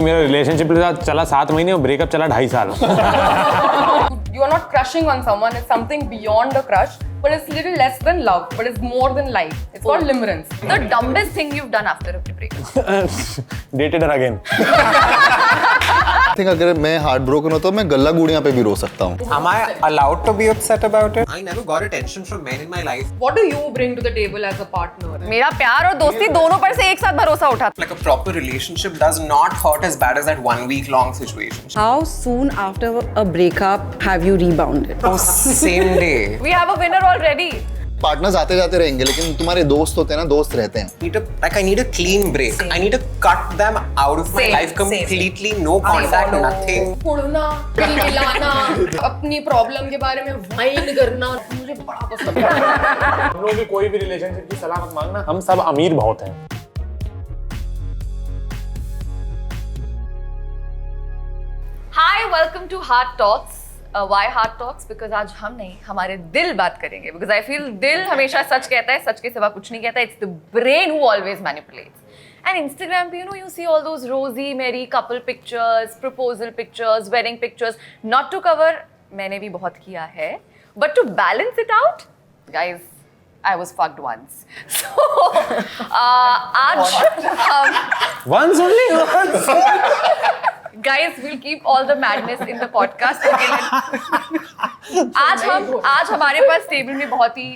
मेरा रिलेशनशिप के साथ चला 7 महीने और ब्रेकअप चला 2.5 साल। You are not crushing on someone, it's something beyond a crush, but it's little less than love, but it's more than life. It's called limerence. The dumbest thing you've done after a breakup. Dated her again. I think अगर मैं heart broken हो तो मैं गल्ला गुड़िया पे भी रो सकता हूँ। Am I allowed to be upset about it? I never got attention from men in my life. What do you bring to the table as a partner? मेरा प्यार और दोस्ती दोनों पर से एक साथ भरोसा उठा। Like a proper relationship does not hurt as bad as that 1 week long situation. How soon after a breakup have you rebounded? Oh, same day. We have a winner already. Partners आते जाते रहेंगे लेकिन तुम्हारे दोस्त होते हैं ना, दोस्त रहते हैं। I need a clean break. I need to cut them out of my life completely. No contact, nothing. उड़ना, मिलाना, अपनी प्रॉब्लम के बारे में वाइन करना मुझे बड़ा पसंद है। हम लोगों की कोई भी रिलेशनशिप की सलाह मत मांगना, हम सब अमीर बहुत हैं। Hi, welcome to Heart Talks. Why Heart Talks? Because आज हम नहीं, हमारे दिल बात करेंगे. Because I feel दिल हमेशा सच कहता है, सच के सिवा कुछ नहीं कहता. It's the brain who always manipulates. And Instagram पे you see all those rosy, merry couple pictures, proposal pictures, wedding pictures. Not to cover, मैंने भी बहुत किया है. But to balance it out, guys, I was fucked once. So आज हम Once only? Guys, we'll keep all the madness in the podcast. आज हमारे पास table में बहुत ही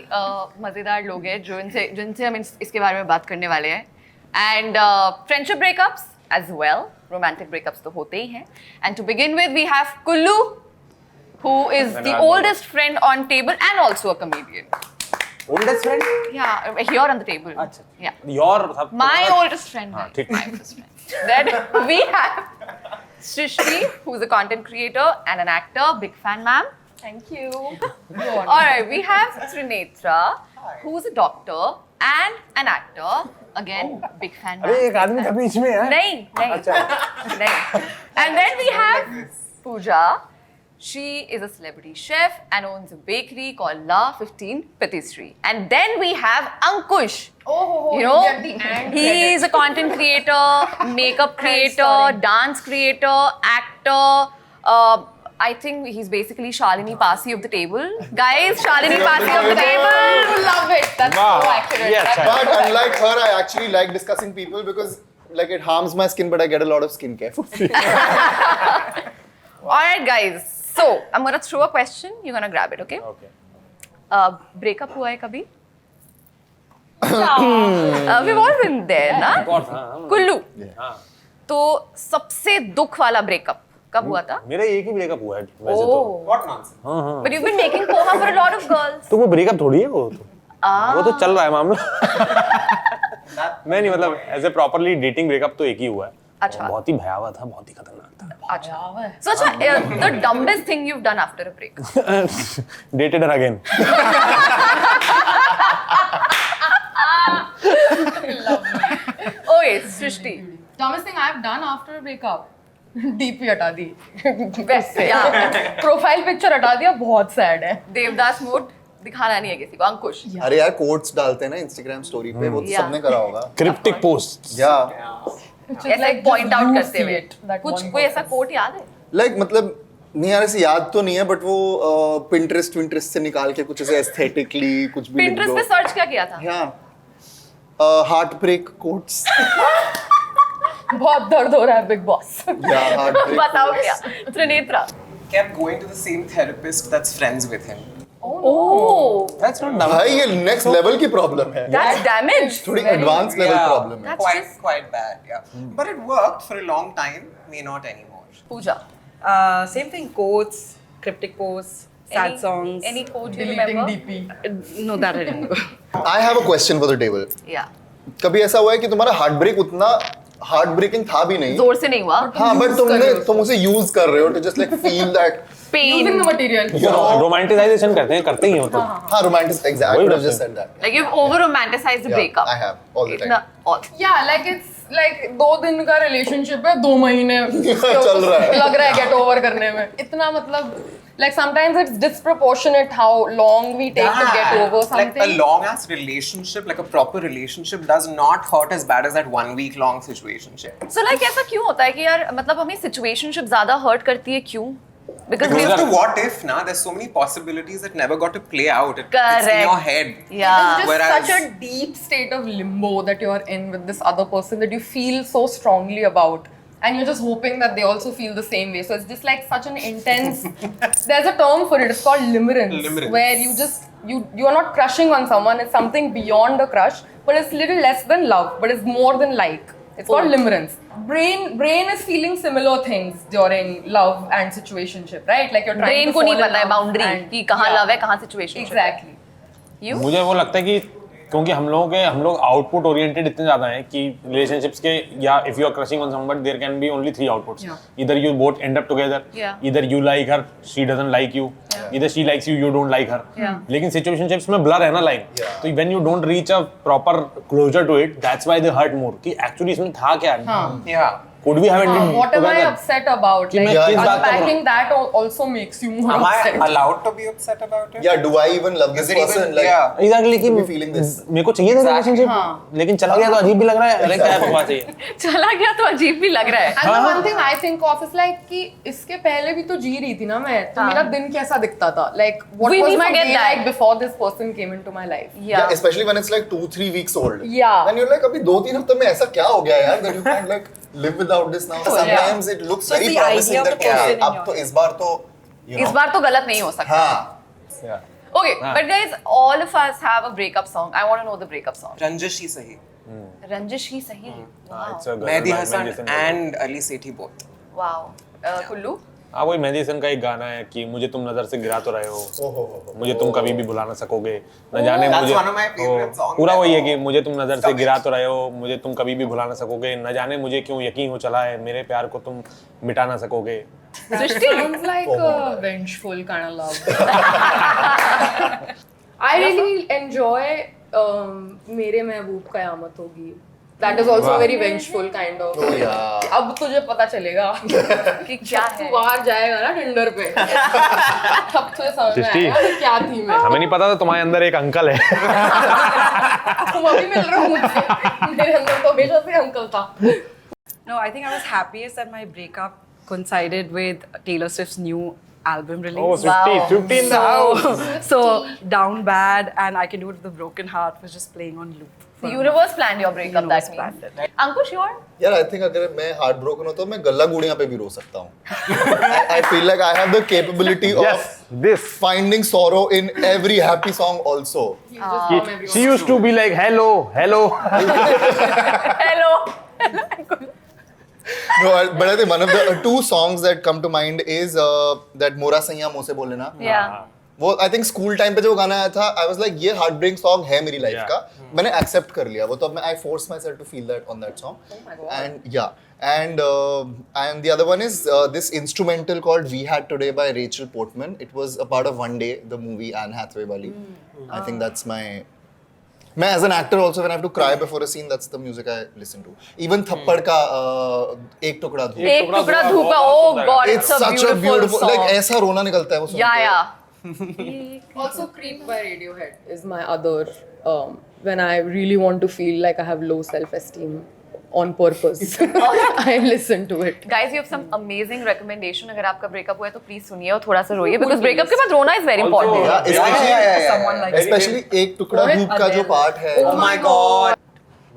मजेदार लोग हैं जिनसे हम इसके बारे में बात करने वाले हैं. And friendship breakups as well, romantic breakups तो होते ही हैं. And to begin with we have Kullu, who is the oldest friend on table and also a comedian. Oldest friend? Yeah, here on the table. Yeah. Your My oldest friend. हाँ, ठीक. My oldest friend. Then we have Shrishti, who's a content creator and an actor. Big fan, ma'am. Thank you. All right, we have Trinetra, who's a doctor and an actor. Again, big fan, अरे ma'am. एक आदमी था बीच में है। नहीं. And then we have Pooja. She is a celebrity chef and owns a bakery called La 15 Patisserie. And then we have Ankush. Oh, You know, get the and he credit. is a content creator, makeup creator, story. dance creator, actor. I think he's basically Shalini Pasi of the table. Guys, Shalini Pasi of the table. Love it. That's Wow. so accurate. Yeah, That's अच्छा है. But unlike her, I actually like discussing people because like it harms my skin, but I get a lot of skincare for free. All right, guys. So, I'm gonna throw a question. You're gonna grab it, okay? Okay. Breakup हुआ है कभी? We've all been there, ना? Of course, हाँ. कुल्लू. हाँ. तो सबसे दुख वाला ब्रेकअप कब हुआ था? मेरा एक ही ब्रेकअप हुआ है वैसे तो। What nonsense? But you've been making poha for a lot of girls. तो वो ब्रेकअप थोड़ी है वो तो। वो तो चल रहा है मामला। मैं नहीं, मतलब as a properly dating breakup तो एक ही हुआ है। अच्छा. बहुत ही भयावह था, बहुत ही खतरनाक था। अच्छा. So, the dumbest thing you've done after a breakup? Dated her again. Okay, Shrishti. Dumbest thing I've done after a breakup. DP हटा दी. वैसे. Yeah. प्रोफाइल पिक्चर हटा दिया, बहुत सैड है. देवदास मोड दिखाना नहीं है किसी को. अंकुश. अरे यार कोट्स डालते हैं ना Instagram स्टोरी पे, वो तो Yeah. सबने करा होगा। Cryptic posts. या ऐसा एक पॉइंट आउट करते हुए कुछ कोई ऐसा कोट याद है? लाइक मतलब नहीं यार, ऐसे याद तो नहीं है, बट वो Pinterest से निकाल के कुछ ऐसे एस्थेटिकली कुछ भी लिख Pinterest दो। पे सर्च क्या किया था? हाँ, हार्ट ब्रेक कोट्स। बहुत दर्द हो रहा है बिग बॉस. या हार्ट ब्रेक। बताओ क्या? Trinetra. Kept going to the same therapist that's friends with him. Oh, That's not dumb. भाई ये नेक्स्ट लेवल की प्रॉब्लम है। that's damage. थोड़ी एडवांस लेवल प्रॉब्लम है। Quite bad, yeah. But it worked for a long time, may not anymore. Pooja. Same thing, quotes, cryptic posts, sad songs. Any quote you Deleting remember? DP. No, that I didn't do. I have a question for the table. Yeah. कभी ऐसा हुआ है कि तुम्हारा heart break उतना heart breaking था भी नहीं, जोर से नहीं हुआ. हाँ, बट तुम उसे यूज कर रहे हो to just like feel that. Using Pain. the material. Romanticization करते ही हो तो। हाँ, romantic, exactly. I just said that. Like you've over romanticized the Yeah, breakup. I have all the time. Yeah, like it's like 2 दिन का relationship है, 2 महीने चल रहा है। लग रहा है गेट ओवर करने में. इतना मतलब Like sometimes it's disproportionate how long we take to get over something. Like a long ass relationship, like a proper relationship, does not hurt as bad as that 1 week long situationship. So like ऐसा क्यों होता है कि यार मतलब हमें situationship ज़्यादा hurt करती है क्यों? Because Because to what if, na? There's so many possibilities that never got to play out. It's in Correct. your head. yeah. It's just Whereas- such a deep state of limbo that you're in with this other person that you feel so strongly about. And you're just hoping that they also feel the same way. So it's just like such an intense. There's a term for it. It's called limerence, Limerence. where you just you're not crushing on someone. It's something beyond a crush, but it's little less than love, but it's more than like. It's called limerence. Brain is feeling similar things during love and situationship, right? Like you're trying Brain to को नहीं fall in पता है love boundary and- कि कहाँ Yeah. love है कहाँ situationship है. Exactly. You? मुझे वो लगता है कि क्योंकि हम लोग आउटपुट ओरिएंटेड इतने ज्यादा हैं कि रिलेशनशिप्स के या if you are crushing on someone there can be only 3 outputs either you both end up together Yeah. Either you like her she doesn't like you either she likes you don't like her लेकिन situationships में blur है ना line तो when you don't reach a proper closure to it that's why they hurt more कि actually इसमें था क्या Yeah. Could we have ended What am I upset about? कि मैं Like किस बात का unpacking that also makes you more Am I upset. allowed to be upset about it? Yeah, do I even love this Is it even- person? Like, yeah. Exactly कि to be feeling this. मेरे को चाहिए था relationship लेकिन चला गया तो अजीब भी लग रहा है अरे क्या बकवास है ये चला गया तो अजीब भी लग रहा है. And the one thing I think of is like कि इसके पहले भी तो जी रही थी ना मैं तो मेरा दिन कैसा दिखता था like what We was my forget day that. like before this person came into my life. Yeah, especially when it's like 2-3 weeks old. Yeah. Then you're like, अभी 2-3 हफ्ते में ऐसा क्या हो गया यार that you can't like live without this now. Sometimes it looks So very it's the promising idea of that the person in अब your तो इस बार तो you इस know. बार तो गलत नहीं हो सकता. हाँ. Okay, but guys, all of us have a breakup song. I want to know the breakup song. Ranjish ही सही. रंजिश ही सही. It's a girl Mehdi by Hasan Mehdi Hasan. and Ali Sethi both. Wow. Kullu? हाँ वही मेहदी हसन का एक गाना है कि मुझे तुम नजर से गिरा तो रहे हो मुझे तुम कभी भी भुला ना सकोगे न जाने That's मुझे one of my favorite songs. पूरा वही है कि मुझे तुम नजर से गिरा तो रहे हो मुझे तुम कभी भी भुला ना सकोगे न जाने मुझे क्यों यकीन हो चला है मेरे प्यार को तुम मिटा ना सकोगे सृष्टि? Sounds like a vengeful kind of love. I really enjoy मेरे महबूब कयामत होगी. That is also very vengeful kind of. Oh yeah. अब तुझे पता चलेगा कि क्या तू है? बाहर जाएगा ना टिंडर पे तब तुझे समझ में सृष्टि। आएगा कि क्या थी मैं हमें नहीं पता था तुम्हारे अंदर एक अंकल है तुम अभी मिल रहे हो मुझसे मेरे अंदर तो हमेशा से अंकल था. No, I think I was happiest that my breakup coincided with Taylor Swift's new album release. Oh, Swiftie in the house. So Down Bad and I Can Do It With a Broken Heart was just playing on loop. The universe planned your breakup. Universe That planned means. Ankush, you are? यार I think अगर मैं heart broken होता हूँ मैं गल्ला गुड़िया पे भी रो सकता हूँ I feel like I have the capability Yes, of this. finding sorrow in every happy song also. She used to be like hello Hello. No, but I think one of the two songs that come to mind is that Mora Saiya Mo Se Bole Na. Yeah. वो I think school time पे जब वो गाना आया था I was like ये heart break song है मेरी लाइफ Yeah. का मैंने एक्सेप्ट कर लिया वो तो अब मैं I force myself to feel that on that song and या and the other one is this instrumental called We Had Today by Rachel Portman. It was a part of One Day, the movie Anne Hathaway Bali. I think that's my मैं as an actor also when I have to cry before a scene that's the music I listen to. Even थप्पड़ का एक टुकड़ा धूप. एक टुकड़ा धूप. Oh God, It's such a beautiful song. like ऐसा रोना निकलता है वो सुन Yeah, के. yeah. Also, Creep by Radiohead is my other when I really want to feel like I have low self-esteem on purpose. I listen to it. Guys, you have some amazing recommendation. अगर आपका breakup हुआ है तो please सुनिए और थोड़ा सा रोइए because breakup के बाद रोना is very important. Yeah, especially Someone like especially एक टुकड़ा धूप का जो पार्ट है. Oh my God.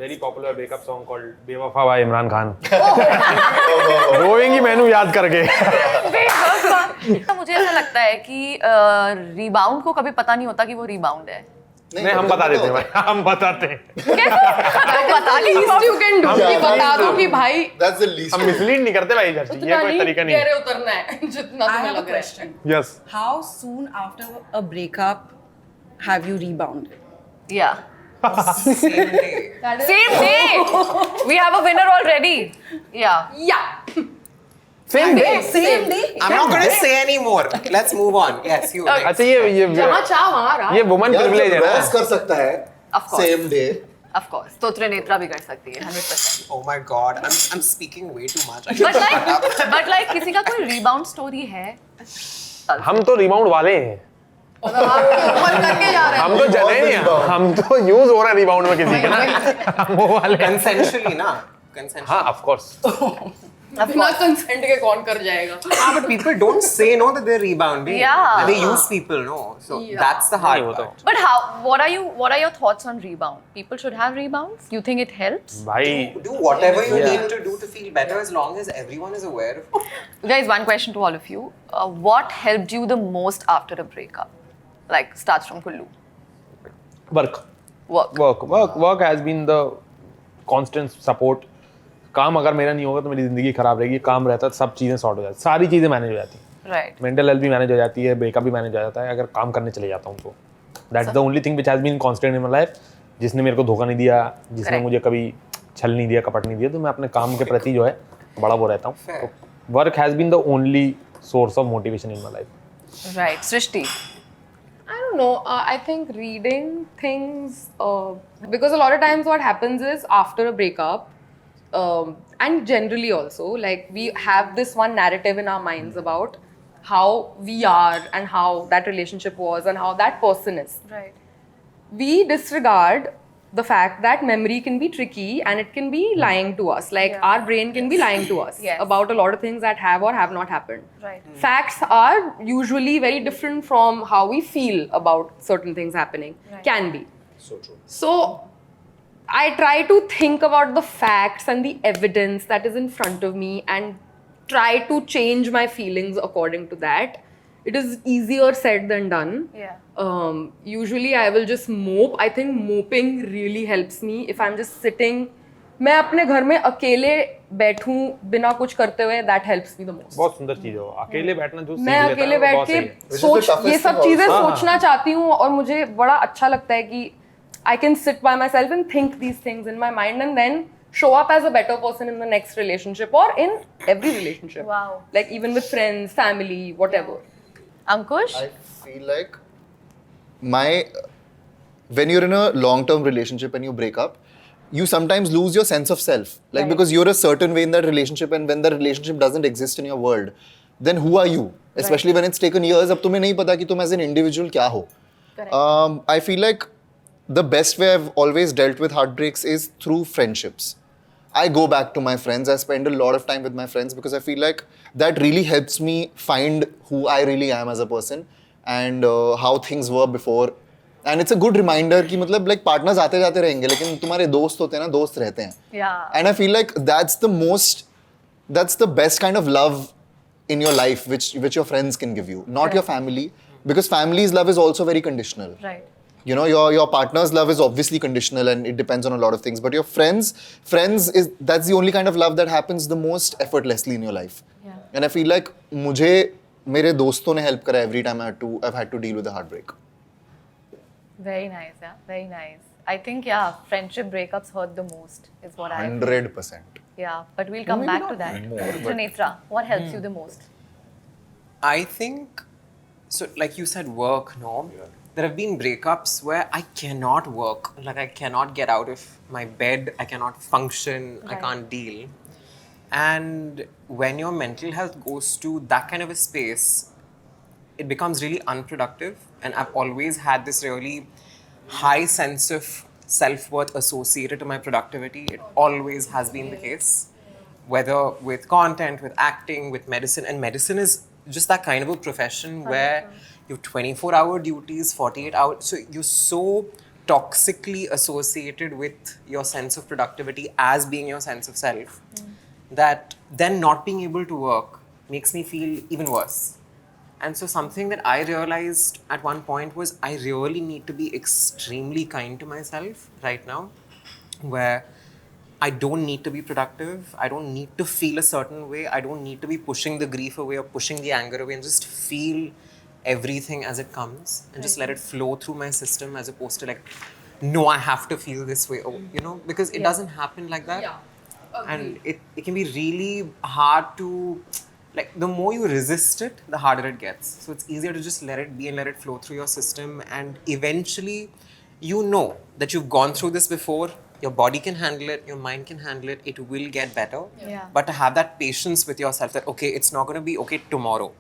very popular breakup song called बेवफा by इमरान खान रोएंगी मैनू याद करके मुझे ऐसा लगता है कि rebound को कभी पता नहीं होता कि वो rebound है. नहीं हम बता देते हैं भाई हम बताते हैं पता नहीं Least you can do. Yeah, कि बता yeah. दो कि भाई That's the least. हम मिसलीड नहीं करते भाई जर्सी ये उतना कोई नहीं तरीका नहीं गहरे उतरना है जितना I तुम्हें have a लग रहा है. question. Yes How soon after a breakup have you rebounded? Yeah. Same day. Same day. We have a winner already. Yeah. Yeah. Same day Same day? I'm not gonna say any more. Let's move on. Yes, you. Okay. अच्छा ये जहाँ चाह वहाँ रहा. ये woman यार privilege है Ross ना कर सकता है. Of course. Same day. Of course. तो त्रिनेत्रा भी कर सकती है 100%. Oh my God. I'm speaking way too much. But like किसी का कोई rebound story है? हम तो रिबाउंड वाले हैं, करके जा रहे हैं. हम तो जले नहीं हैं, हम तो यूज हो रहा है रिबाउंड में किसी का, हम वो वाले हैं. Consensually, na? Consensually. हाँ, of course. बिना कंसेंट के कौन कर जाएगा? But people don't say no that they're rebounding. Yeah. They use people, no. So that's the hard part. But what are your thoughts on rebound? People should have rebounds? You think it helps? भाई Do whatever you need to do to feel better as long as everyone is aware of it. Guys, one question to all of you. What helped you the most after a breakup? Like, starts from Kullu. work has been the constant support. काम अगर मेरा नहीं होगा तो मेरी जिंदगी खराब रहेगी. काम रहता तो सब चीजें सॉर्ट हो जाती, सारी चीजें मैनेज हो जाती. Right. मेंटल हेल्थ भी मैनेज हो जाती है, ब्रेकअप भी मैनेज हो जाता है अगर काम करने चले जाता हूँ तो. That's the only thing which has been constant in my life. जिसने मेरे को धोखा नहीं दिया, जिसने Correct. मुझे कभी छल नहीं दिया, कपट नहीं दिया, तो मैं अपने काम के प्रति जो है बड़ा वो रहता हूँ. Fair. Work has been the only source of motivation in my life. Right. Srishti. I don't know. I think reading things, because a lot of times what happens is after a breakup, and generally also, like we have this one narrative in our minds about how we are and how that relationship was and how that person is. Right. We disregard the fact that memory can be tricky and it can be lying to us. Like Yeah. our brain can be lying to us Yes. about a lot of things that have or have not happened. Right. Facts are usually very different from how we feel about certain things happening. Right. Can be. So true. So I try to think about the facts and the evidence that is in front of me and try to change my feelings according to that. It is easier said than done. Yeah. Usually I will just mope. I think moping really helps me. If I'm just sitting, मैं अपने घर में अकेले बैठूं बिना कुछ करते हुए, that helps me the most. बहुत सुंदर चीज है वो. अकेले बैठना जो मैं सीख लेता अकेले है, वो बैठ बहुत के सही है. Which is the सोच toughest ये सब thing चीजें also. सोचना चाहती हूँ और मुझे बड़ा अच्छा लगता है कि I can sit by myself and think these things in my mind and then show up as a better person in the next relationship or in every relationship. Wow. Like even with friends, family, whatever. Ankush? I feel like when you're in a long-term relationship and you break up, you sometimes lose your sense of self. Like Right. because you're a certain way in that relationship, and when the relationship doesn't exist in your world, then who are you? Especially when it's taken years, अब तुम्हें नहीं पता कि तुम as an individual क्या हो. Correct. I feel like the best way I've always dealt with heartbreaks is through friendships. I go back to my friends. I spend a lot of time with my friends because I feel like that really helps me find who I really am as a person and how things were before. And it's a good reminder कि मतलब like partners आते जाते रहेंगे लेकिन तुम्हारे दोस्त होते हैं ना, दोस्त रहते हैं. Yeah. And I feel like that's the best kind of love in your life which your friends can give you, not your family, because family's love is also very conditional. Right. You know, your partner's love is obviously conditional and it depends on a lot of things. But your friends that's the only kind of love that happens the most effortlessly in your life. Yeah. And I feel like मुझे मेरे दोस्तों ने help करा every time I've had to deal with a heartbreak. Very nice, yeah. Very nice. I think, yeah, friendship breakups hurt the most, is what I feel. 100%. Yeah, but we'll come back to that. Trinetra, what helps you the most? I think, so like you said, work, no? There have been breakups where I cannot work. Like I cannot get out of my bed. I cannot function. I Right. can't deal. And when your mental health goes to that kind of a space, it becomes really unproductive. And I've always had this really high sense of self-worth associated to my productivity. It always has been the case. Whether with content, with acting, with medicine. And medicine is just that kind of a profession where you have 24-hour duties, 48 hours. So you're so toxically associated with your sense of productivity as being your sense of self that then not being able to work makes me feel even worse. And so something that I realized at one point was I really need to be extremely kind to myself right now, where I don't need to be productive. I don't need to feel a certain way. I don't need to be pushing the grief away or pushing the anger away, and just feel everything as it comes and just let it flow through my system, as opposed to like, no, I have to feel this way, or, you know, because it doesn't happen like that. Yeah. And it can be really hard to, like, the more you resist it, the harder it gets. So it's easier to just let it be and let it flow through your system. And eventually, you know that you've gone through this before. Your body can handle it, your mind can handle it, it will get better. Yeah. But to have that patience with yourself that, okay, it's not going to be okay tomorrow.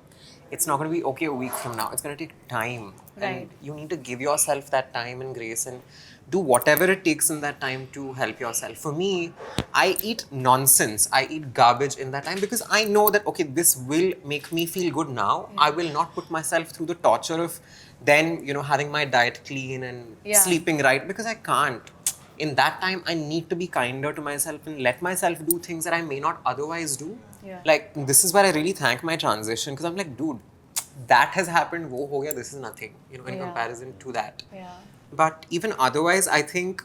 it's not going to be okay a week from now. It's going to take time. Right. And you need to give yourself that time and grace and do whatever it takes in that time to help yourself. For me, I eat nonsense. I eat garbage in that time because I know that, okay, this will make me feel good now. I will not put myself through the torture of then, you know, having my diet clean and sleeping right, because I can't. In that time, I need to be kinder to myself and let myself do things that I may not otherwise do. Yeah. Like, this is where I really thank my transition, because I'm like, dude, that has happened, wo ho gaya, this is nothing, you know, in comparison to that. Yeah. But even otherwise, I think,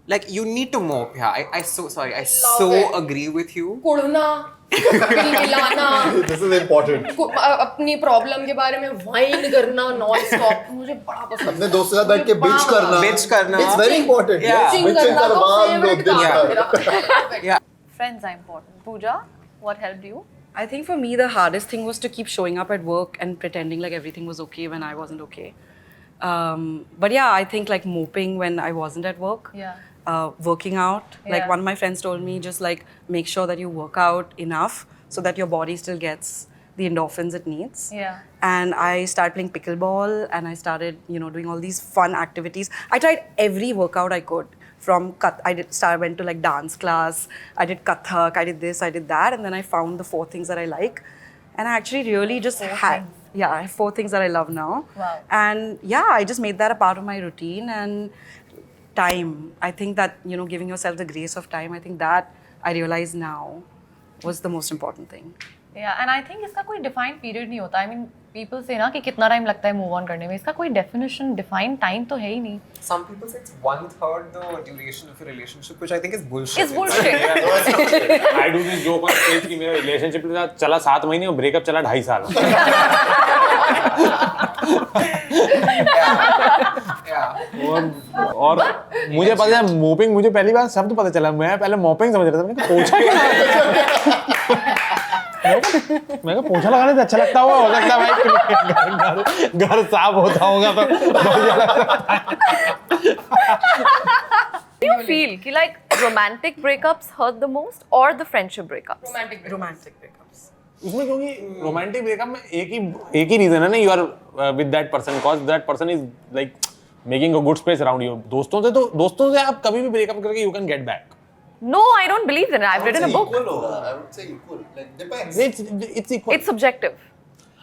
like, you need to mope. Yeah, I so sorry. I love so it. agree with you. कुड़ना, मिलाना, This is important. अपनी problem के बारे में wine करना non stop मुझे बड़ा पसंद है। अपने दोस्तों के साथ बैठ के bitch करना. Bitch करना. It's very important. Yeah. Bitching Bitching करना तो करवा favorite दो, काम दिन मेरा। Yeah. Friends are important. Pooja, what helped you? I think for me, the hardest thing was to keep showing up at work and pretending like everything was okay when I wasn't okay. But yeah, I think like moping when I wasn't at work. Yeah. Working out. Like Yeah. one of my friends told me, just like make sure that you work out enough so that your body still gets the endorphins it needs. Yeah. And I started playing pickleball and I started, you know, doing all these fun activities. I tried every workout I could. Went to like dance class, I did Kathak, I did this, I did that, and then I found the 4 things that I like. And I actually really just had, I have 4 things that I love now. Wow. And yeah, I just made that a part of my routine. And time, I think that, you know, giving yourself the grace of time, I think that I realize now was the most important thing. Yeah, and I think इसका कोई defined period नहीं होता. I mean, people say ना कि कितना time लगता है move on करने में. इसका कोई definition, defined time तो है ही नहीं. Some people say it's 1/3 the duration of a relationship, which I think is bullshit. It's bullshit. I do this joke on stage कि मेरा relationship के साथ चला 7 महीने और breakup चला 2.5 साल. और मुझे पता है मोपिंग, मुझे पहली बार शब्द पता चला. मैं पहले मोपिंग समझ रहा था. मैंने पोछा मैं पोछा लगाने से अच्छा लगता होगा. हो सकता है भाई घर साफ होता होगा तो बढ़िया लगता. Do you feel कि like romantic breakups hurt the most or the friendship breakups? Romantic breakups. उसमें क्योंकि रोमांटिक ब्रेकअप में एक ही रीजन है ना. You are with that person cause that person is like making a good space around you. दोस्तों से आप कभी भी ब्रेकअप करके you can get back. No, I don't believe that. I've written a book. I would say equal. Like depends. It's equal. It's subjective.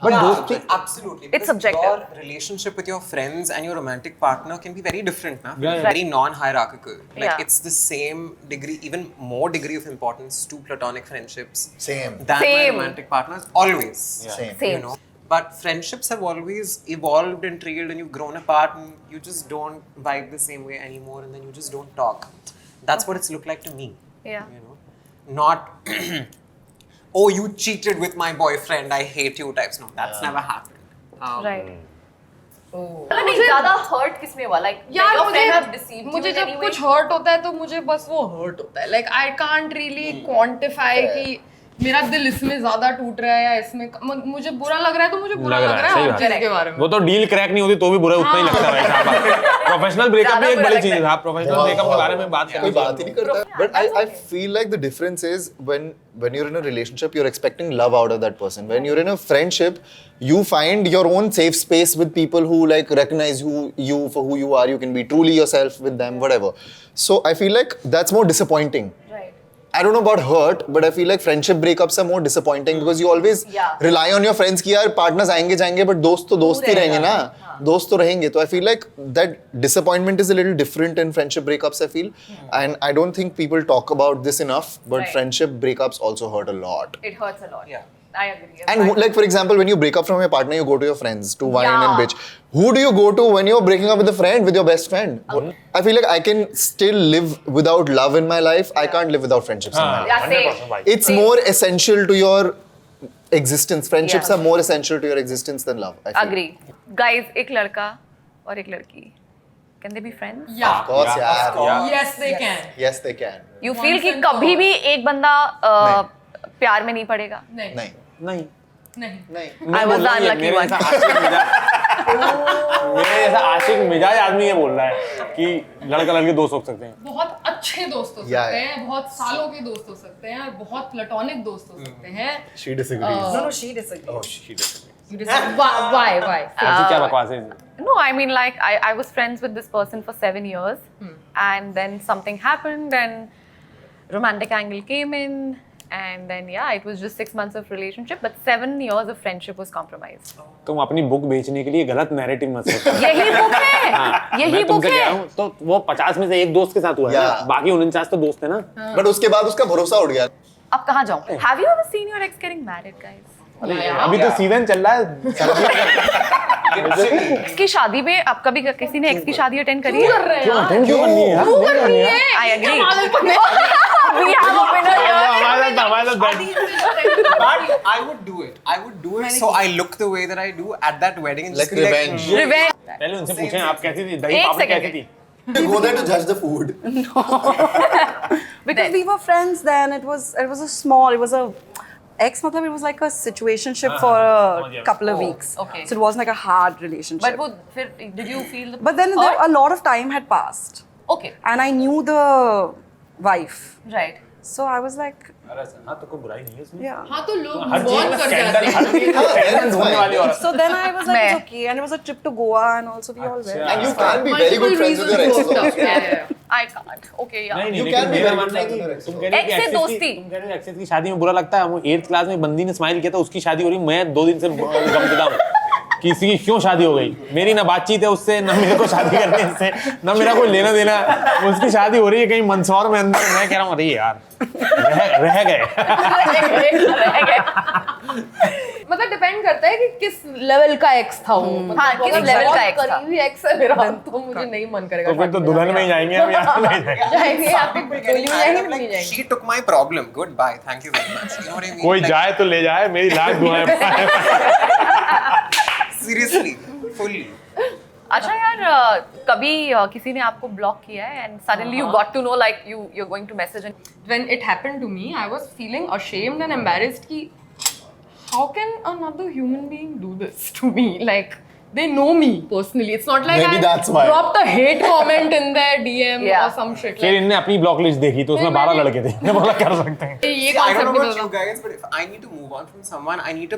But Yeah, दोस्ती absolutely. It's Because subjective. Your relationship with your friends and your romantic partner can be very different, na? Yeah, yeah. Very non-hierarchical. Like Yeah. it's the same degree, even more degree of importance to platonic friendships Same. than my Same. romantic partners. Always. Same. Same. You know. But friendships have always evolved and trailed, and you've grown apart, and you just don't vibe the same way anymore, and then you just don't talk. That's what it's looked like to me. Yeah. You know, not oh, you cheated with my boyfriend, I hate you types. No, that's never happened. Right. मतलब नहीं ज़्यादा hurt किसमें हुआ? Like यार your friend have deceived you मुझे in जब any way? कुछ hurt होता है तो मुझे बस वो हर्ट होता है. Like I can't really quantify कि मेरा दिल इसमें ज्यादा टूट रहा है या इसमें मुझे बुरा लग रहा है तो मुझे बुरा लग रहा है सही हर बात चीज है. के बारे में. वो तो डील क्रैक नहीं होती तो भी बुरा उतना ही लगता है भाई. प्रोफेशनल ब्रेकअप भी एक बड़ी चीज है. आप प्रोफेशनल ब्रेकअप के बारे में बात कोई करें. बात ही नहीं करता. But I feel like the difference is when you're in a relationship, you're expecting love out of that person. When you're in a friendship, you find your own safe space with people who like recognize you for who you are. You can be truly yourself with them, whatever. So I feel like that's more disappointing. Right. I don't know about hurt, but I feel like friendship breakups are more disappointing because you always rely on your friends कि यार partners आएंगे जाएंगे but दोस्त तो दोस्त ही रहेंगे ना. दोस्त तो रहेंगे. तो I feel like that disappointment is a little different in friendship breakups, I feel. And I don't think people talk about this enough, but Right. friendship breakups also hurt a lot. It hurts a lot. Yeah. I agree. And like for example, when you break up from your partner, you go to your friends to whine Yeah. and bitch. Who do you go to when you're breaking up with a friend, with your best friend? I feel like I can still live without love in my life. I can't live without friendships in my life. Yeah, same. It's more essential to your existence. Friendships Yeah. are more essential to your existence than love. I feel. Agree. Guys, एक लड़का और एक लड़की. Can they be friends? Yeah. Of course, yeah. Yes, they can. Yes, they can. You Once feel कि and for कभी all. भी एक बंदा प्यार में नहीं पड़ेगा? नहीं. नहीं. नहीं. नहीं. नहीं. I was the unlucky मेरे one. जैसा आशिक मिजाज आदमी ये बोल रहा है कि लड़का लड़की दोस्त हो सकते हैं. बहुत अच्छे दोस्त हो Yeah, सकते हैं, बहुत सालों के दोस्त हो सकते हैं और बहुत प्लेटोनिक दोस्त हो सकते हैं. She disagrees. No, she disagrees. Oh, she disagrees. You just why? ऐसी क्या बकवास है? No, I mean, like, I was friends with this person for 7 years, and then something happened, and romantic angle came in, and then yeah, it was just 6 months of relationship, but 7 years of friendship was compromised. तुम अपनी book बेचने के लिए गलत narrative मत सोचो। यही book है, यही मैं बुक तुमसे कह है। रहा हूँ, तो वो 50 में से एक दोस्त के साथ हुआ है ना, Yeah. बाकी 49 तो दोस्त है ना। बट उसके बाद उसका भरोसा उड़ गया. अब कहाँ जाऊँ? Have you ever seen your ex getting married, guys? अभी तो सीजन चल रहा है। इसकी शादी में आप कभी किसी ने एक्स की शादी अटेंड करी है? क्यों अटेंड क्यों करनी है यार? नहीं करनी है। I agree. We have a winner here. हमारे साथ But I would do it. I would do it. So I look the way that I do at that wedding and just Like be revenge. Revenge. पहले उनसे पूछें आप कैसी थी, दही एक पापड़ी second. कैसी थी? You go there to judge the food. Because we were friends then. It was a ex. Matlab, it was like a situationship for समझ गया। a couple of weeks. okay. So it wasn't like a hard relationship. But वो फिर did you feel the But then hurt? a lot of time had passed, Okay, and I knew the wife. right. So I was like, हाँ तो कोई बुराई नहीं है इसमें। yeah. हाँ तो लोग हर चीज move में on कर स्कैंडल, जाते हर हैं. चीज में स्कैंडल ढूंढने वाली औरत। So then I was like, मैं- it's okay, and it was a trip to Goa, and also we all went. And you can be very good friends with your ex. Multiple reasons also. to hook up. I can't. Okay, yeah. नहीं You लेकिन can be मेरा very मानना है good कि friends with तुम कह रहे हो कि Ex से एक्सेस दोस्ती। तुम कह रहे हो एक्सेस की शादी में बुरा लगता है। हम 8th क्लास में बंदी ने स्माइल किया था, उसकी शादी हो रही, मैं 2 दिन से गमगदा हूँ कि इसकी क्यों शादी हो गई। मेरी ना बातचीत है उससे, ना मेरे को शादी करने इससे, ना मेरा कोई लेना देना। उसकी शादी हो रही है कहीं मंदसौर में अंदर, मैं कह रहा हूँ अरे यार रह गए। मतलब डिपेंड करता है कि किस लेवल का एक्स था वो. मतलब हाँ, किस बहुत level का ex था. करीबी एक्स है मेरा, तो मुझे नहीं मन करेगा. तो फिर तो दुल्हन में ही जाएंगे हम, यहाँ नहीं जाएंगे। जाएंगे आपकी टोली में जाएंगे, नहीं जाएंगे. She took my problem. Goodbye. Thank you very much. You know what I mean? कोई Like, जाए तो ले जाए, मेरी लाख दुआएं। seriously, fully. अच्छा यार, कभी किसी ने आपको ब्लॉक किया है and suddenly you got to know like you're going to message and When it happened to me, I was feeling ashamed and embarrassed कि how can another human being do this to me? Like, they know me personally. It's not like Maybe I that's why. dropped a hate comment in their DM Yeah. or some shit. फिर इनने अपनी block list देखी तो उसमें 12 लड़के थे, इन्हें बोला कर सकते हैं। ये See, I don't concept know भी about था. you guys, but if I need to move on from someone, I need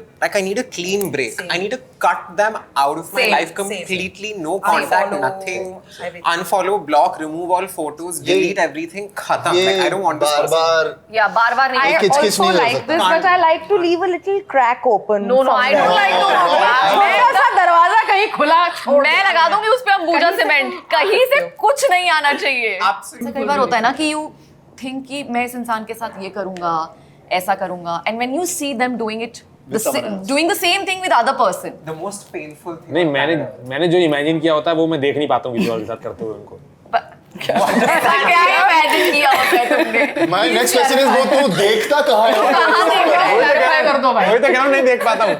a clean break. I need to cut them out of my Same, life same. completely. No contact, Unfollow, nothing. everything. Unfollow, block, remove all photos, delete everything. Khatam. Like, I don't want this person. बार या बार-बार नहीं. किच किच Also नहीं हो like सकता. this, but I like to leave a little crack open. No, I don't like to. छोटा सा दरवाजा कहीं खुला छोड़ मैं लगा दूंगी उस पे अंबुजा सीमेंट, कहीं से कुछ नहीं आना चाहिए। Absolutely. कई बार होता है ना कि you think कि मैं इस इंसान के साथ ये करूंगा, ऐसा करूंगा, and when you see them doing it, doing the same thing with other person. The most painful thing. नहीं, मैंने जो इमेजिन किया होता है वो मैं देख नहीं पाता हूँ किसी और के साथ करते हुए उनको। ऐसा क्या imagine किया होता है तुमने? My next question is वो तू देखता कहाँ है? कहाँ देख रहा है? Clarify कर दो भाई. वही तो कह रहा हूँ, नहीं देख पाता हूँ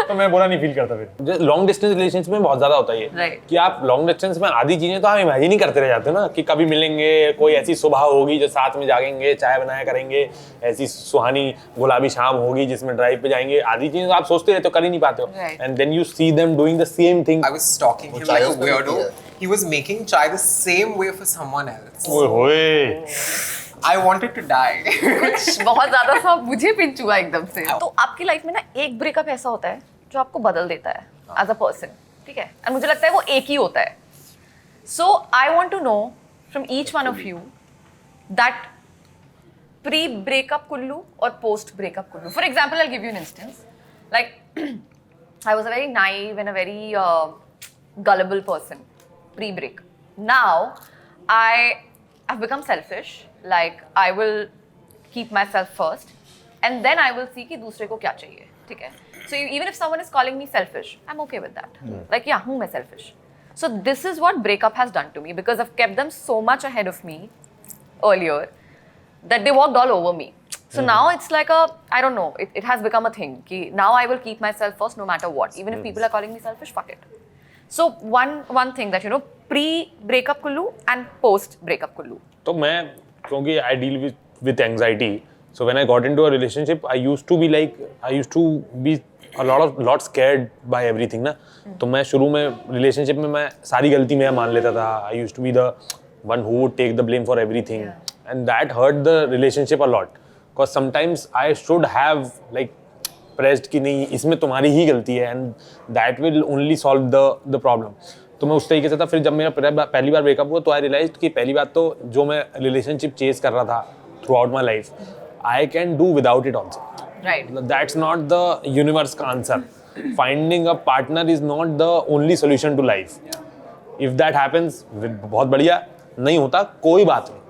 तो मैं बुरा नहीं फील करता। फिर लॉन्ग डिस्टेंस रिलेशनशिप में बहुत ज्यादा होता है ये Right. कि आप लॉन्ग डिस्टेंस में आधी चीजें तो आप इमेजिन ही करते रह जाते हो ना कि कभी मिलेंगे, कोई ऐसी सुबह होगी जो साथ में जागेंगे, चाय बनाया करेंगे, ऐसी सुहानी गुलाबी शाम होगी जिसमें ड्राइव पे जाएंगे। आधी चीजें तो आप सोचते रहते हो, कर ही नहीं पाते हो, Right. And then you see them doing the same thing. I was stalking him chai like a उसमें होती weirdo. है. He was making chai the same way for someone else. ओए होए, I wanted to die. कुछ बहुत ज्यादा सा मुझे पिंच हुआ एकदम से। तो आपकी लाइफ में ना एक ब्रेकअप ऐसा होता है जो आपको बदल देता है एज अ पर्सन, ठीक है? एंड मुझे लगता है वो एक ही होता है। So I want to know from each one of you that pre breakup कुल्लू और पोस्ट ब्रेकअप कुल्लू। For example I give you an instance, like I was a very naive and a very gullible person pre-break. Now, I've become selfish. Like, I will keep myself first, and then I will see कि दूसरे को क्या चाहिए, ठीक है? So even if someone is calling me selfish, I'm okay with that. Like, yeah, हूँ मैं selfish. So this is what breakup has done to me because I've kept them so much ahead of me earlier that they walked all over me. So now it's like I don't know, it has become a thing. Ki now I will keep myself first no matter what. Even if people are calling me selfish, fuck it. So one thing that, you know, pre-breakup kullu and post-breakup kullu. तो मैं क्योंकि I deal with anxiety, so when I got into a relationship, I used to be a lot scared by everything ना. तो मैं शुरू में relationship में मैं सारी गलती मैं मान लेता था. I used to be the one who would take the blame for everything, and that hurt the relationship a lot. Because sometimes I should have like pressed कि नहीं इसमें तुम्हारी ही गलती है and that will only solve the problem. तो मैं उस तरीके से था. फिर जब मेरा पहली बार ब्रेकअप हुआ तो आई रियलाइज्ड कि पहली बात तो जो मैं रिलेशनशिप चेज कर रहा था through out my life I can do without it also. Right. That's not the universe का answer. Finding a partner is not the only solution to life. If that happens, बहुत बढ़िया. नहीं होता कोई बात नहीं.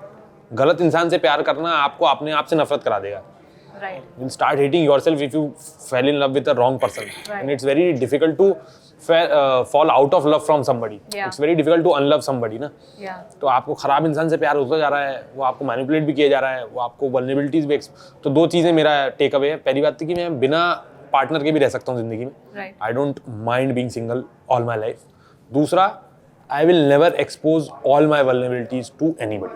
गलत इंसान से प्यार करना आपको अपने आप से नफरत करा देगा. Right. You'll start hating yourself if you fell in love with the wrong person. And it's very difficult to fall out of love from somebody. Yeah. It's very difficult to unlove somebody ना. Yeah. तो आपको खराब इंसान से प्यार होता जा रहा है, वो आपको मैनिपुलेट भी किया जा रहा है, वो आपको वल्नरेबिलिटीज भी तो दो चीज़ें मेरा टेक अवे है. पहली बात थी कि मैं बिना पार्टनर के भी रह सकता हूँ जिंदगी में. Right. I don't mind being single all my life. दूसरा, I will never expose all my vulnerabilities to anybody.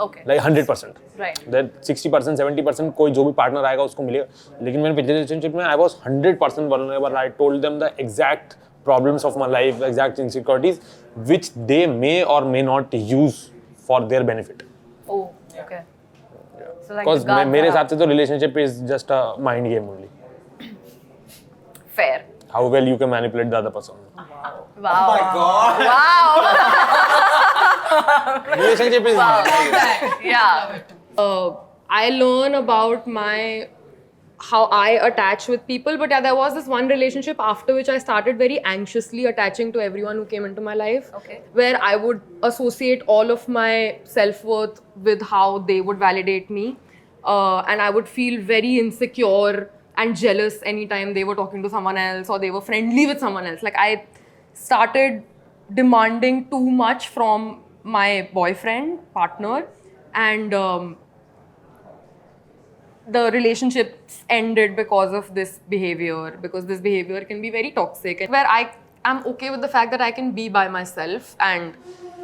Okay. Like 100%. Right. That 60% 70% कोई जो भी पार्टनर आएगा उसको मिलेगा. लेकिन मैंने पिछले रिलेशनशिप में I was 100% vulnerable. I told them the exact problems of my life, exact insecurities which they may or may not use for their benefit. Oh, okay. So like Because the guards मेरे are हिसाब से तो relationship is just a mind game only. fair. How well you can manipulate the other person. Wow. Oh my God. Wow. Relationship is Yeah. I learn about how I attach with people, but yeah, there was this one relationship after which I started very anxiously attaching to everyone who came into my life. Okay. Where I would associate all of my self-worth with how they would validate me, and I would feel very insecure and jealous anytime they were talking to someone else or they were friendly with someone else. Like I started demanding too much from my partner, and the relationships ended because of this behavior, because this behavior can be very toxic, and where I am okay with the fact that I can be by myself and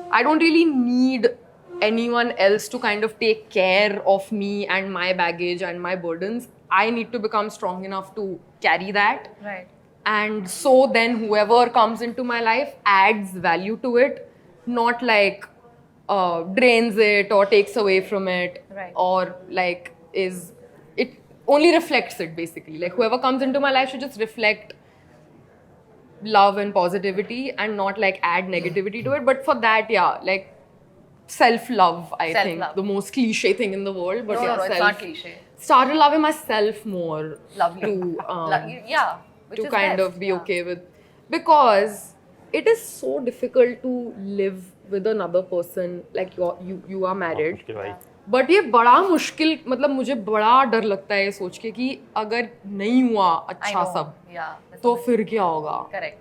I don't really need anyone else to kind of take care of me and my baggage and my burdens. I need to become strong enough to carry that. Right. And so then whoever comes into my life adds value to it, not like drains it or takes away from it. Right. Or like it only reflects it basically. Like whoever comes into my life should just reflect love and positivity and not like add negativity to it. But for that, yeah, like self-love, I think, Self-love. the most cliche thing in the world. But No, yeah, no, it's not cliche. Started loving myself more. Lovely. To, Yeah. Which to is kind best, of be yeah. okay with, because it is so difficult to live with another person. Like you are married, but ये बड़ा मुश्किल, मतलब मुझे बड़ा डर लगता है ये सोच के कि अगर नहीं हुआ I अच्छा know. सब Yeah. that's तो amazing. फिर क्या होगा. Correct.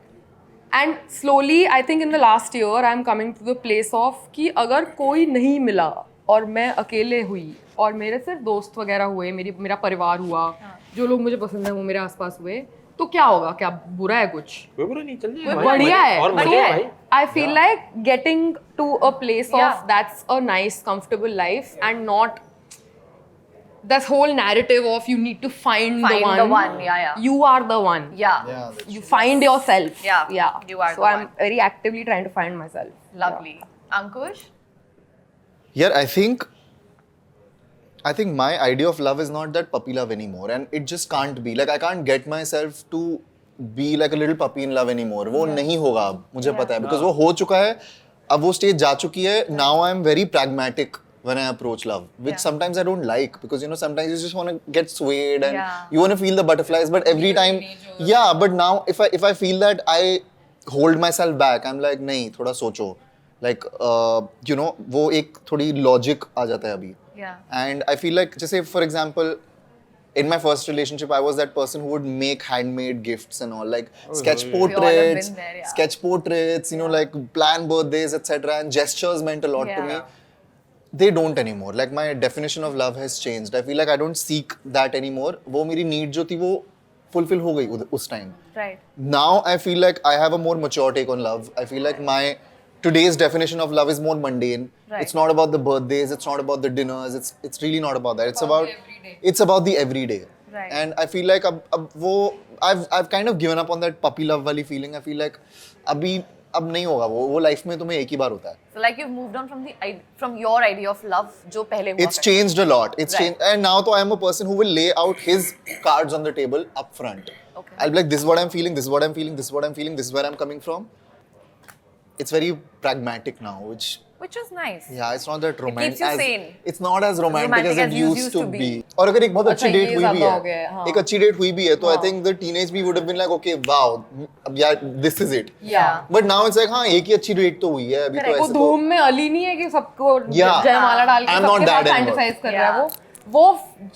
And slowly, I think in the last year, I'm coming to the place of कि अगर कोई नहीं मिला और मैं अकेले हुई और मेरे सिर्फ दोस्त वगैरह हुए, मेरा परिवार हुआ, जो लोग मुझे पसंद है वो मेरे आसपास हुए, तो क्या होगा? क्या बुरा है कुछ? कोई बुरा नहीं, चल जाएगा. बढ़िया है. और मजे है भाई. I feel like getting to a place Yeah. of that's a nice, comfortable life and not this whole narrative of you need to find the one. The one, yeah. You are the one. Yeah. Yeah, that's You find yourself. Yeah, Yeah. you are So the I'm one. very actively trying to find myself. Lovely. Ankush? Yeah, I think my idea of love is not that puppy love anymore, and it just can't be. Like I can't get myself to be like a little puppy in love anymore. वो नहीं होगा अब, मुझे पता है, because वो हो चुका है, अब वो stage जा चुकी है. Now I'm very pragmatic when I approach love, which sometimes I don't like, because you know sometimes you just want to get swayed and you want to feel the butterflies, but every time, yeah. But now if I feel that I hold myself back, I'm like नहीं, थोड़ा सोचो, like you know वो एक थोड़ी logic आ जाता है अभी. Yeah. And I feel like, just say for example, in my first relationship, I was that person who would make handmade gifts and all, like sketch We all have portraits, been there, yeah. sketch portraits, you know, like plan birthdays, etc. And gestures meant a lot to me. Yeah. They don't anymore. Like my definition of love has changed. I feel like I don't seek that anymore. वो मेरी need जो थी वो fulfill हो गई उस time. Right. Now I feel like I have a more mature take on love. I feel like my today's definition of love is more mundane. Right. It's not about the birthdays, it's not about the dinners, it's really not about that. It's about the everyday. Right. And I feel like I've kind of given up on that puppy love wali feeling. I feel like abhi अब नहीं होगा वो life में तुम्हें एक ही बार होता है. So like you've moved on from your idea of love जो पहले हुआ It's changed a lot. It's Right. changed, and now though I am a person who will lay out his cards on the table up front. Okay. I'll be like, this is what I'm feeling, this is what I'm feeling, this is what I'm feeling, this is where I'm coming from. It's very pragmatic now, which is nice. yeah, it's not that romantic. keeps you sane. It's not as romantic as it used to be. be. और अगर एक बहुत अच्छी अच्छा, date ये हुई भी ज़्यादा हो गया है, है, हाँ. एक अच्छी डेट हुई भी है, तो I think the teenage me would have been like, okay, wow, अब यार this is it. Yeah. But now it's like, हाँ, एक ही अच्छी डेट तो हुई है, अभी तो वो ऐसे तो धूम में अली नहीं है कि सबको Yeah. जयमाला डाल के I'm not सबके साथ that anymore. फैंटेसाइज कर रहा है वो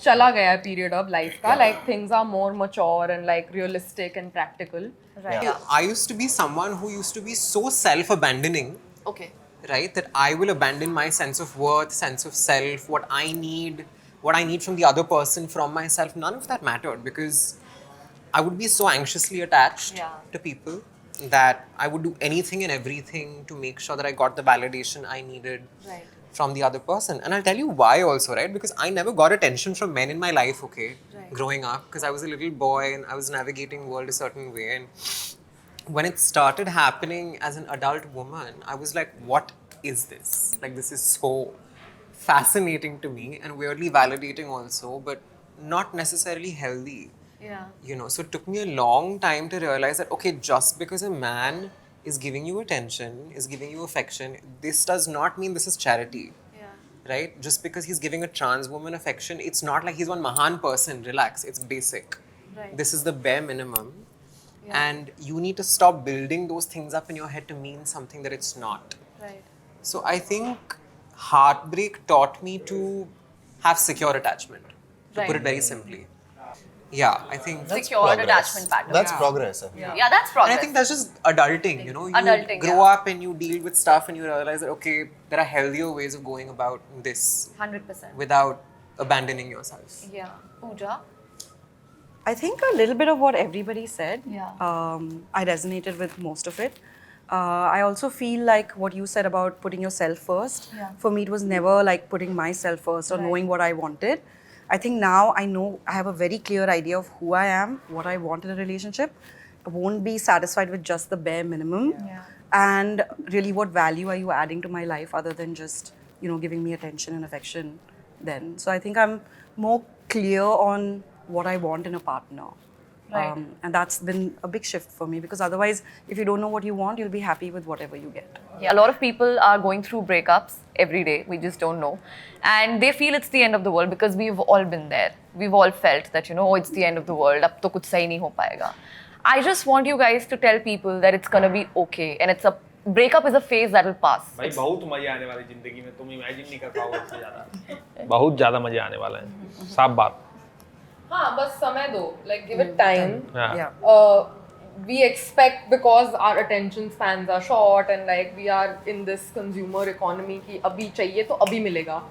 चला गया पीरियड अब लाइफ का like things are more mature and like realistic and practical. Right. I used to be someone who used to be so self-abandoning, Okay. right, that I will abandon my sense of worth, sense of self, what I need from the other person, from myself. None of that mattered because I would be so anxiously attached Yeah. to people that I would do anything and everything to make sure that I got the validation I needed Right. from the other person. And I'll tell you why also, right? Because I never got attention from men in my life, okay, growing up, because I was a little boy and I was navigating world a certain way. And when it started happening as an adult woman, I was like, what is this? Like, this is so fascinating to me and weirdly validating also, but not necessarily healthy. Yeah. You know, so it took me a long time to realize that, okay, just because a man is giving you attention, is giving you affection, this does not mean this is charity. Yeah. Right? Just because he's giving a trans woman affection, it's not like he's one Mahan person. Relax, it's basic. Right. This is the bare minimum. And you need to stop building those things up in your head to mean something that it's not. Right. So I think heartbreak taught me to have secure attachment, to put Right. it very simply. Yeah, I think Secure attachment pattern. That's progress. Yeah, that's progress. And I think that's just adulting, you know. You Adulting, grow yeah. up and you deal with stuff and you realize that, okay, there are healthier ways of going about this 100%. without abandoning yourself. Yeah. Pooja. I think a little bit of what everybody said. Yeah. I resonated with most of it. I also feel like what you said about putting yourself first. Yeah. For me, it was never like putting myself first or knowing what I wanted. I think now I know I have a very clear idea of who I am, what I want in a relationship. I won't be satisfied with just the bare minimum. Yeah. And really, what value are you adding to my life other than just, you know, giving me attention and affection then? So I think I'm more clear on what I want in a partner. Right. And that's been a big shift for me because otherwise, if you don't know what you want, you'll be happy with whatever you get. Yeah. A lot of people are going through breakups every day. We just don't know. And they feel it's the end of the world because we've all been there. We've all felt that, you know, oh, it's the end of the world. Ab to kuch sahi nahi ho payega. I just want you guys to tell people that it's gonna be okay. And it's a breakup is a phase that will pass. भाई बहुत मजे आने वाले जिंदगी में, तुम imagine नहीं कर पाओगे उससे ज्यादा, बहुत ज्यादा मजे आने वाले हैं, साफ बात. हाँ बस समय दो like give it time. Yeah. We expect because our attention spans are short and like we are in this consumer economy कि अभी चाहिए तो अभी मिलेगा.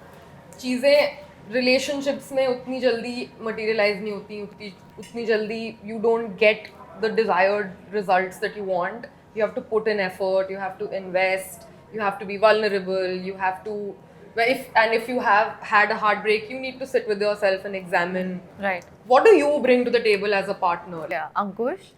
चीज़ें relationships में उतनी जल्दी materialize नहीं होती, उतनी जल्दी you don't get the desired results that you want. You have to put in effort, you have to invest, you have to be vulnerable, you have to if you have had a heartbreak, you need to sit with yourself and examine Right. what do you bring to the table as a partner. Yeah. Ankush?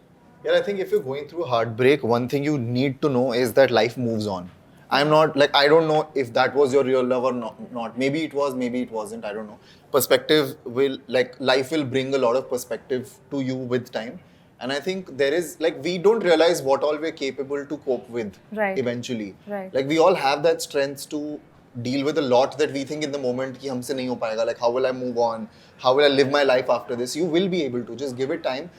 Yeah, I think if you're going through heartbreak, one thing you need to know is that life moves on. I'm not like, I don't know if that was your real love or not. Maybe it was, maybe it wasn't. I don't know. Perspective will, like, life will bring a lot of perspective to you with time. And I think there is, like, we don't realize what all we're capable to cope with Right. eventually. Right. Like, we all have that strength to deal with a lot that we think in the moment ki humse nahi ho payega. Like, how will I move on? How will I live my life after this? You will be able to. Just give it time.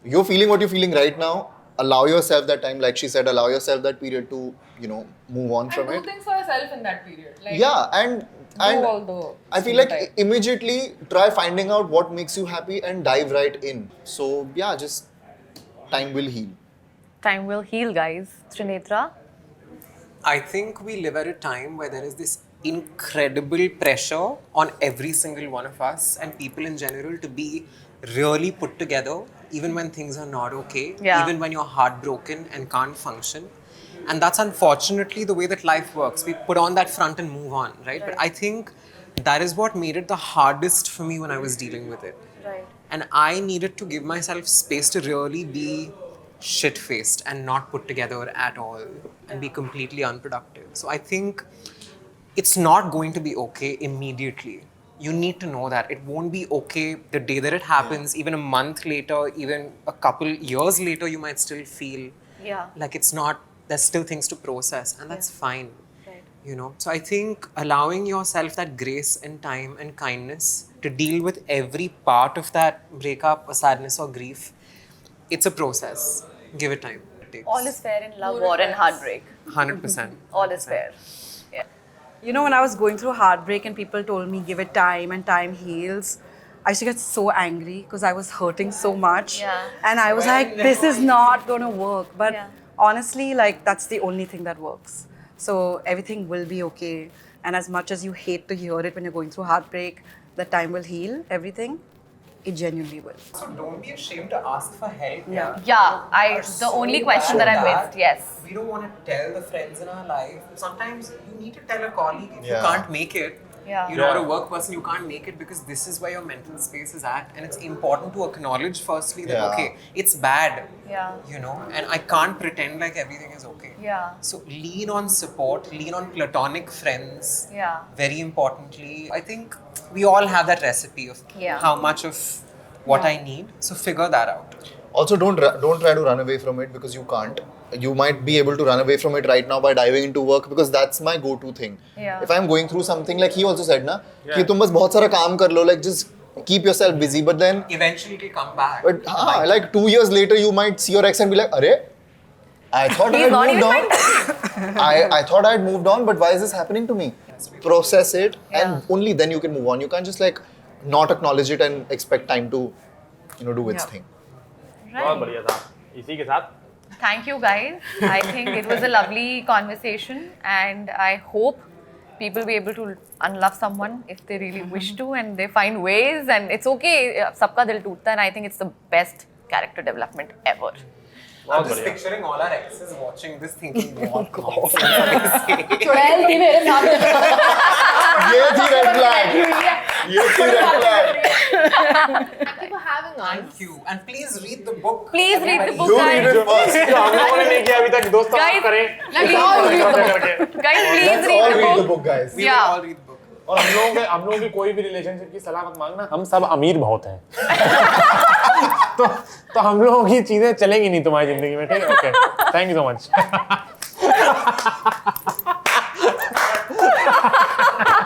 You're feeling what you're feeling right now. Allow yourself that time. Like she said, allow yourself that period to, you know, move on from And it. do things for yourself in that period. Like, Yeah, and all the I feel like stereotype. immediately try finding out what makes you happy and dive right in. So yeah, just time will heal. Time will heal, guys. Trinetra? I think we live at a time where there is this incredible pressure on every single one of us and people in general to be really put together, even when things are not okay, Yeah. even when you're heartbroken and can't function. And that's unfortunately the way that life works. We put on that front and move on, right? But I think that is what made it the hardest for me when I was dealing with it. Right. And I needed to give myself space to really be shit-faced and not put together at all and be completely unproductive. So I think it's not going to be okay immediately. You need to know that it won't be okay the day that it happens. Even a month later, even a couple years later, you might still feel like it's not, there's still things to process, and that's fine. You know, so I think allowing yourself that grace and time and kindness to deal with every part of that breakup or sadness or grief, it's a process. Give it time. It takes All is fair in love, war and heartbreak. 100%. All is fair. Yeah. You know, when I was going through heartbreak and people told me give it time and time heals, I used to get so angry because I was hurting so much. Yeah. And I was like, this is not going to work. But Yeah. honestly, like, that's the only thing that works. So everything will be okay. And as much as you hate to hear it when you're going through heartbreak, the time will heal everything. It genuinely will. So don't be ashamed to ask for help. Yeah. Yeah, the only question that I missed, yes. We don't want to tell the friends in our life. Sometimes you need to tell a colleague if you Yeah. can't make it. Yeah. You're not a work person, you can't make it because this is where your mental space is at. And it's important to acknowledge firstly that, Yeah. okay, it's bad. Yeah. You know, and I can't pretend like everything is okay. Yeah. So lean on support, lean on platonic friends. Yeah. Very importantly, I think we all have that recipe of Yeah. how much of what I need. So figure that out. Also, don't try to run away from it because you can't. You might be able to run away from it right now by diving into work because that's my go-to thing. Yeah. If I'm going through something, like he also said, na, कि तुम बस बहुत सारा काम कर लो, like just keep yourself busy. But then, Eventually it will come back. but like 2 years later, you might see your ex and be like, "Arey, I thought I He's had not moved even on. I thought I had moved on, but why is this happening to me?" Process it, and only then you can move on. You can't just like not acknowledge it and expect time to, do its Yeah. thing. बहुत बढ़िया था इसी के साथ Thank you guys. I think it was a lovely conversation, and I hope people be able to unlove someone if they really wish to, and they find ways, and it's okay. Sabka dil tootta, and I think it's the best character development ever. I'm just picturing all our exes watching this thinking, what God. चुड़ैल थी मेरे साथ ये थी red flag. ये थी red flag. Thank you for having us. Thank you. And please read the book. Please read the book, Do read guys. it first. जो हम लोगों ने नहीं किया अभी तक दोस्तों Guys, आप करें let's all read the book. Guys, please Let's read all the read the book. book, guys. We Yeah. will all read the book. और हम लोगों की कोई भी रिलेशनशिप की सलाह मत मांगना हम सब अमीर बहुत हैं तो हम लोगों की चीजें चलेंगी नहीं तुम्हारी जिंदगी में ठीक है okay thank you so much